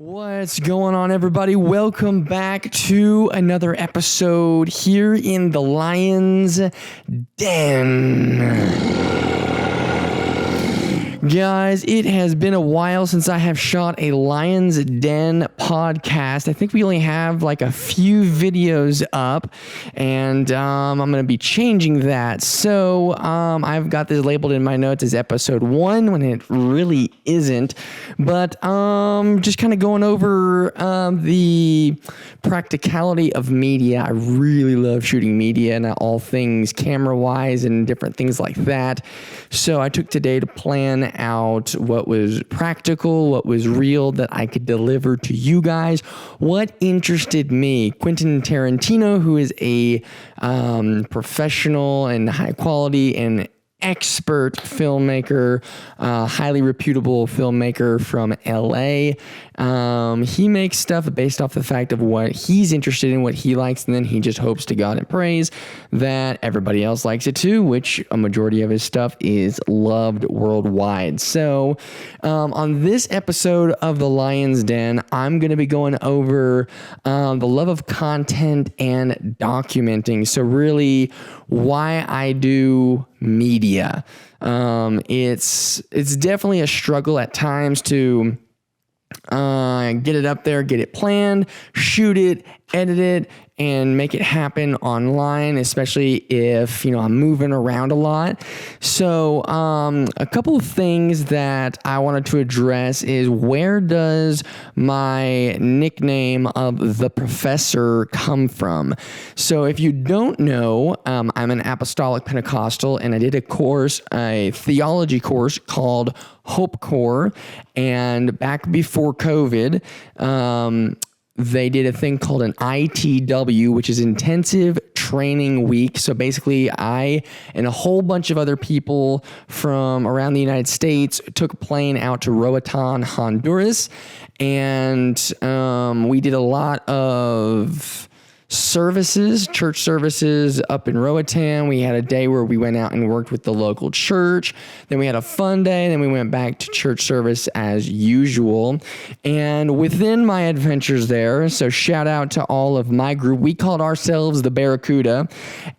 What's going on, everybody? Welcome back to another episode here in the Lion's Den. Guys, it has been a while since I have shot a Lion's Den podcast. I think we only have like a few videos up, and I'm going to be changing that. So I've got this labeled in my notes as episode 1 when it really isn't. But just kind of going over the practicality of media. I really love shooting media and all things camera-wise and different things like that. So I took today to plan out what was practical, what was real that I could deliver to you guys, what interested me. Quentin Tarantino, who is a professional and high quality and expert filmmaker, highly reputable filmmaker from LA. He makes stuff based off the fact of what he's interested in, what he likes, and then he just hopes to God and prays that everybody else likes it too, which a majority of his stuff is loved worldwide. So on this episode of The Lion's Den, I'm going to be going over the love of content and documenting. So really why I do media. It's definitely a struggle at times to get it up there, get it planned, shoot it, edit it, and make it happen online, especially if, I'm moving around a lot. So a couple of things that I wanted to address is, where does my nickname of the professor come from? So if you don't know, I'm an apostolic Pentecostal, and I did a theology course called Hope Core, and back before COVID, they did a thing called an ITW, which is Intensive Training Week. So basically, I and a whole bunch of other people from around the United States took a plane out to Roatan, Honduras, and we did a lot of church services up in Roatan. We had a day where we went out and worked with the local church. Then we had a fun day. Then we went back to church service as usual. And within my adventures there, so shout out to all of my group, we called ourselves the Barracuda.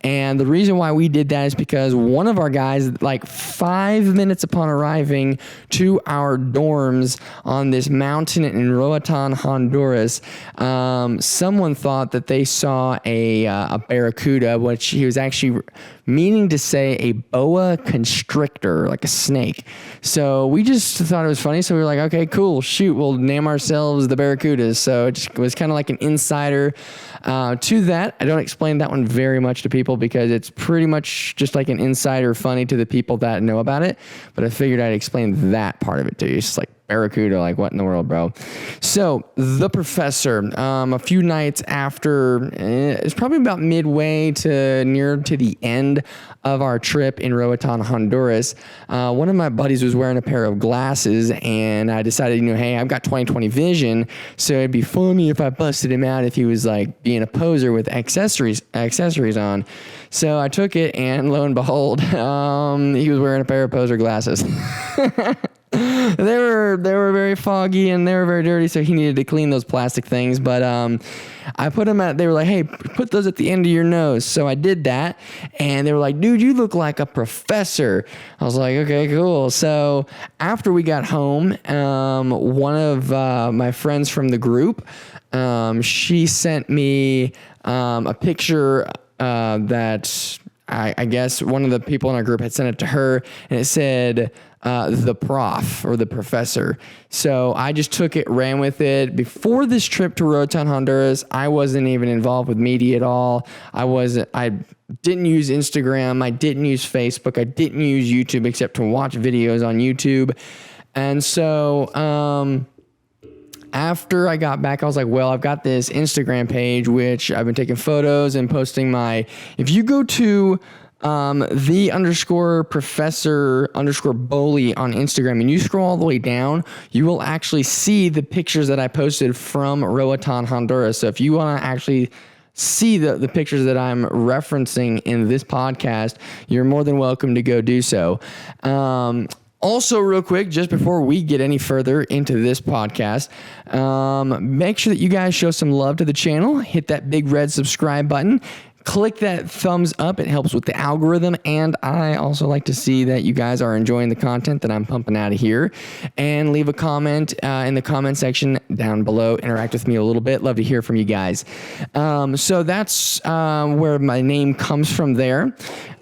And the reason why we did that is because one of our guys, like 5 minutes upon arriving to our dorms on this mountain in Roatan, Honduras, someone thought that they saw a barracuda, which he was actually meaning to say a boa constrictor, like a snake. So we just thought it was funny. So we were like, okay, cool, shoot, we'll name ourselves the Barracudas. So it just was kind of like an insider to that. I don't explain that one very much to people because it's pretty much just like an insider funny to the people that know about it. But I figured I'd explain that part of it to you. It's just like Barracuda, like what in the world, bro? So the professor, a few nights after, it's probably about midway to near to the end of our trip in Roatan, Honduras, one of my buddies was wearing a pair of glasses, and I decided, hey, I've got 20/20 vision, so it'd be funny if I busted him out if he was like being a poser with accessories on. So I took it, and lo and behold, he was wearing a pair of poser glasses. They were very foggy and they were very dirty, so he needed to clean those plastic things. But I put them they were like, hey, put those at the end of your nose. So I did that, and they were like, dude, you look like a professor. I was like, okay, cool. So after we got home, one of my friends from the group, she sent me a picture that I guess one of the people in our group had sent it to her, and it said the prof or the professor. So I just took it, ran with it. Before this trip to Roatan, Honduras, I wasn't even involved with media at all. I didn't use Instagram. I didn't use Facebook. I didn't use YouTube except to watch videos on YouTube. And so after I got back, I was like, well, I've got this Instagram page, which I've been taking photos and posting if you go to the_professor_Bowley on Instagram, and you scroll all the way down, you will actually see the pictures that I posted from Roatan, Honduras. So if you want to actually see the pictures that I'm referencing in this podcast, you're more than welcome to go do so. Also, real quick, just before we get any further into this podcast, make sure that you guys show some love to the channel. Hit that big red subscribe button. Click that thumbs up. It helps with the algorithm. And I also like to see that you guys are enjoying the content that I'm pumping out of here. And leave a comment in the comment section down below. Interact with me a little bit. Love to hear from you guys. So that's where my name comes from there.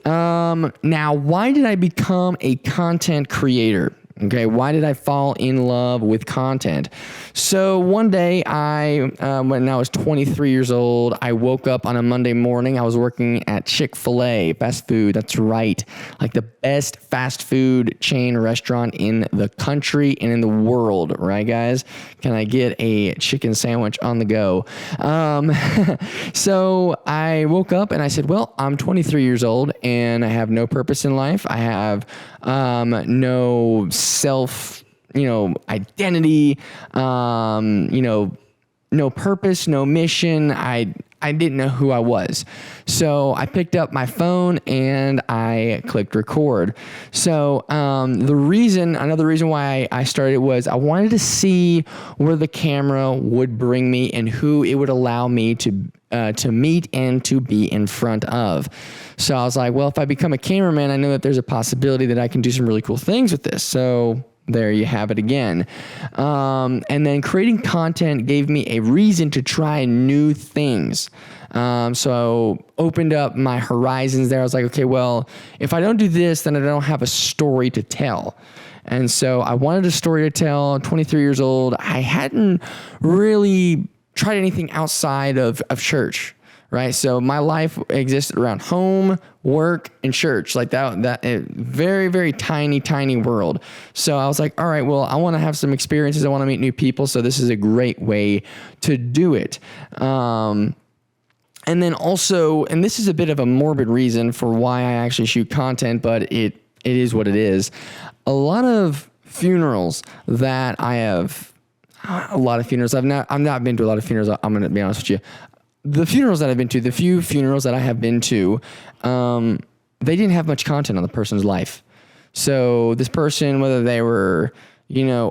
Now, why did I become a content creator? Okay, why did I fall in love with content? So one day, when I was 23 years old, I woke up on a Monday morning. I was working at Chick-fil-A, fast food. That's right, like the best fast food chain restaurant in the country and in the world, right, guys? Can I get a chicken sandwich on the go? So I woke up and I said, well, I'm 23 years old and I have no purpose in life. I have no self, identity, no purpose, no mission. I didn't know who I was. So I picked up my phone and I clicked record. So another reason why I started was I wanted to see where the camera would bring me and who it would allow me to meet and to be in front of. So I was like, well, if I become a cameraman, I know that there's a possibility that I can do some really cool things with this. So there you have it again. And then creating content gave me a reason to try new things. So opened up my horizons there. I was like, okay, well, if I don't do this, then I don't have a story to tell. And so I wanted a story to tell. 23 years old. I hadn't really tried anything outside of church. Right. So my life existed around home, work, and church, like that very, very tiny world. So I was like, all right, well, I want to have some experiences. I want to meet new people. So this is a great way to do it. And then also, and this is a bit of a morbid reason for why I actually shoot content, but it is what it is. A lot of funerals that I have, I've not been to a lot of funerals. I'm going to be honest with you. The funerals that I've been to, the few funerals that I have been to, they didn't have much content on the person's life. So this person, whether they were,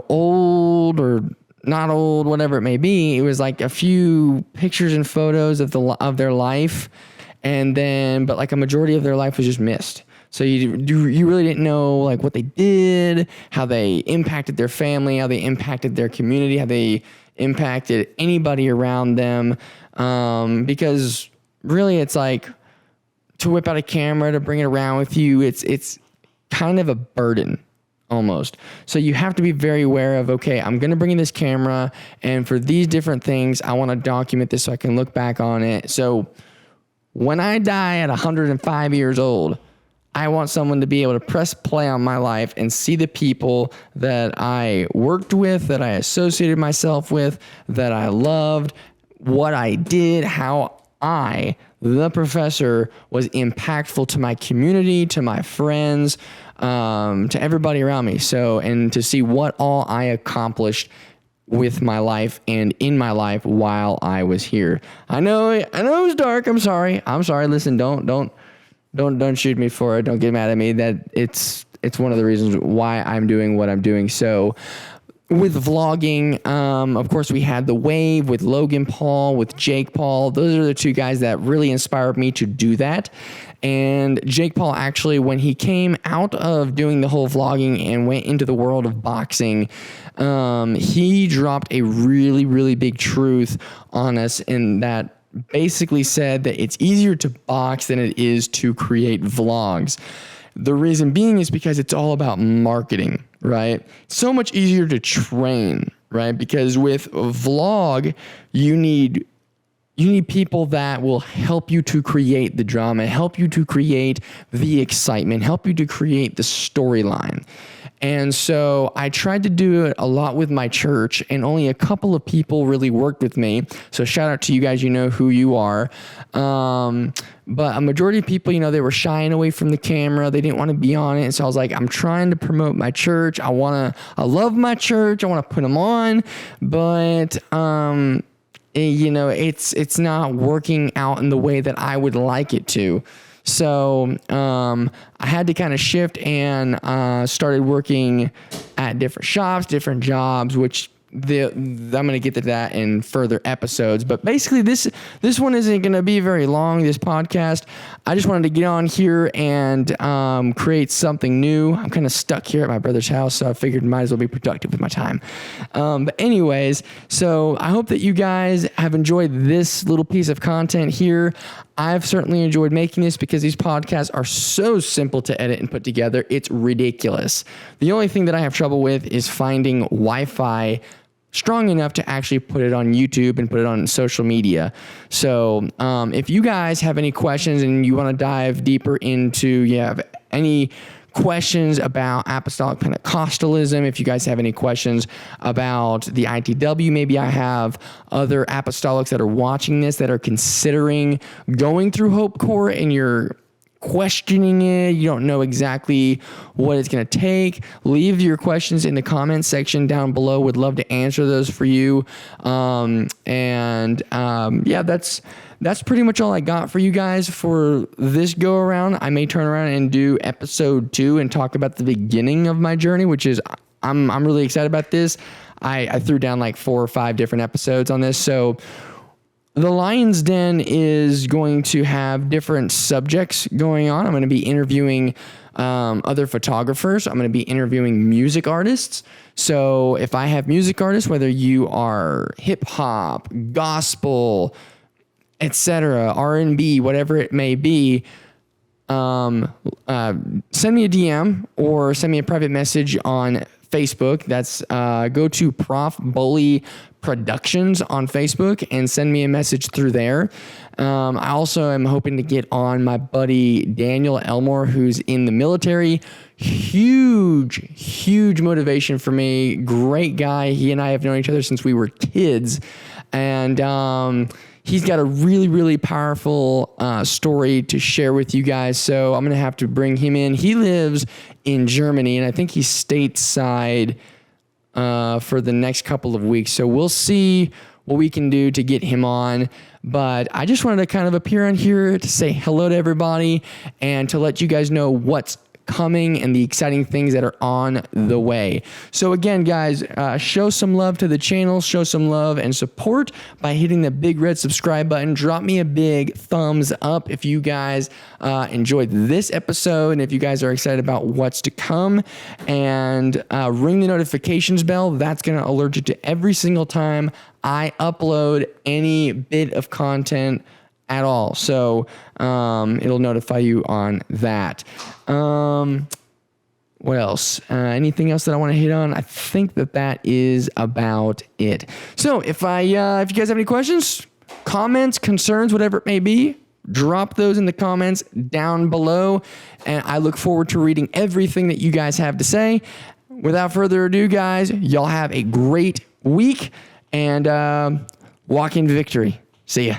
old or not old, whatever it may be, it was like a few pictures and photos of their life, but like a majority of their life was just missed. So you really didn't know like what they did, how they impacted their family, how they impacted their community, how they impacted anybody around them. Because really it's like to whip out a camera, to bring it around with you. It's kind of a burden almost. So you have to be very aware of, okay, I'm going to bring in this camera and for these different things, I want to document this so I can look back on it. So when I die at 105 years old, I want someone to be able to press play on my life and see the people that I worked with, that I associated myself with, that I loved, what I did, how I, the professor, was impactful to my community, to my friends, to everybody around me. So, and to see what all I accomplished with my life and in my life while I was here. I know it was dark. I'm sorry. Listen, don't shoot me for it. Don't get mad at me. That it's one of the reasons why I'm doing what I'm doing. So with vlogging, of course, we had The Wave with Logan Paul, with Jake Paul. Those are the two guys that really inspired me to do that. And Jake Paul, actually, when he came out of doing the whole vlogging and went into the world of boxing, he dropped a really, really big truth on us, in that basically said that it's easier to box than it is to create vlogs. The reason being is because it's all about marketing, right? It's so much easier to train, right? Because with a vlog, you need people that will help you to create the drama, help you to create the excitement, help you to create the storyline. And so I tried to do it a lot with my church, and only a couple of people really worked with me. So shout out to you guys, you know who you are. But a majority of people, they were shying away from the camera. They didn't want to be on it. And so I was like, I'm trying to promote my church. I love my church. I want to put them on, but, it's not working out in the way that I would like it to. So I had to kind of shift and started working at different shops, different jobs, which I'm going to get to that in further episodes. But basically, this one isn't going to be very long, this podcast. I just wanted to get on here and create something new. I'm kind of stuck here at my brother's house, so I figured might as well be productive with my time. But anyways, so I hope that you guys have enjoyed this little piece of content here. I've certainly enjoyed making this because these podcasts are so simple to edit and put together. It's ridiculous. The only thing that I have trouble with is finding Wi-Fi strong enough to actually put it on YouTube and put it on social media. So if you guys have any questions and you want to dive deeper into, any questions about apostolic Pentecostalism, if you guys have any questions about the ITW, maybe I have other apostolics that are watching this that are considering going through Hope Corps and you're questioning it, you don't know exactly what it's going to take, leave your questions in the comments section down below. Would love to answer those for you. That's pretty much all I got for you guys for this go around. I may turn around and do episode 2 and talk about the beginning of my journey, which is I'm really excited about this. I threw down like 4 or 5 different episodes on this. So the Lion's Den is going to have different subjects going on. I'm going to be interviewing other photographers. I'm going to be interviewing music artists. So if I have music artists, whether you are hip hop, gospel, etc., R&B, whatever it may be, send me a DM or send me a private message on Facebook. That's go to Prof Bully Productions on Facebook and send me a message through there. I also am hoping to get on my buddy Daniel Elmore, who's in the military. Huge motivation for me. Great guy. He and I have known each other since we were kids, and he's got a really powerful story to share with you guys. So I'm going to have to bring him in. He lives in Germany, and I think he's stateside for the next couple of weeks. So we'll see what we can do to get him on. But I just wanted to kind of appear on here to say hello to everybody and to let you guys know what's coming and the exciting things that are on the way. So again, guys, show some love to the channel, show some love and support by hitting the big red subscribe button. Drop me a big thumbs up if you guys enjoyed this episode and if you guys are excited about what's to come, and ring the notifications bell. That's going to alert you to every single time I upload any bit of content at all. So it'll notify you on that. What else? Anything else that I want to hit on? I think that is about it. So if you guys have any questions, comments, concerns, whatever it may be, drop those in the comments down below. And I look forward to reading everything that you guys have to say. Without further ado, guys, y'all have a great week and walk in victory. See ya.